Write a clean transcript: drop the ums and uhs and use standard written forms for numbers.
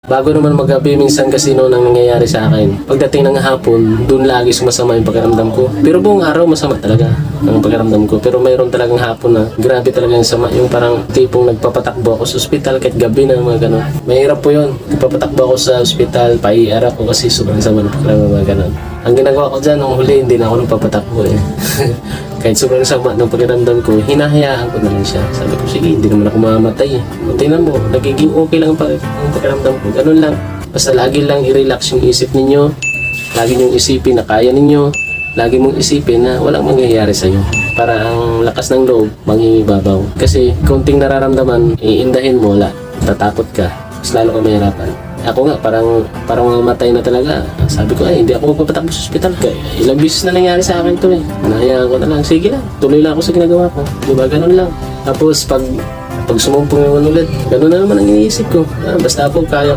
Bago naman magabi, minsan kasi noon ang nangyayari sa akin. Pagdating ng hapon, doon lagi sumasama yung pakiramdam ko. Pero buong araw masama talaga ang pakiramdam ko. Pero mayroon talagang hapon na grabe talaga yung sama. Yung parang tipong nagpapatakbo ako sa ospital kahit gabi na mga ganun. Mahirap po yun. Nagpapatakbo ako sa ospital, paiarap ko kasi sobrang sama ng pakiramdam mga ganun. Ang ginagawa ko dyan, nung huli, hindi na ako nagpapatakbo eh. Kahit sobrang sama ng pakiramdam ko, hinahayaan ko na lang siya. Sabi ko, sige, hindi naman ako mamamatay eh. Tingnan mo, nagiging okay lang ang pakiramdam ko. Ganun lang. Basta lagi lang i-relax yung isip ninyo. Lagi niyong isipin na kaya ninyo. Lagi mong isipin na walang mangyayari sa'yo. Para ang lakas ng loob, mangingibabaw. Kasi konting nararamdaman, iindahin mo, wala. Tatakot ka. Mas lalo ka mahirapan. Ako nga, parang mamatay na talaga. Sabi ko, ay, hindi ako magpapatakbo sa ospital. Ilang beses na nangyari sa akin to eh. Nanayaan ko na lang, sige lang, tuloy lang ako sa ginagawa ko. Diba, ganun lang. Tapos, pag sumumpong naman ulit, ganun na naman ang iniisip ko. Basta ako, kaya ko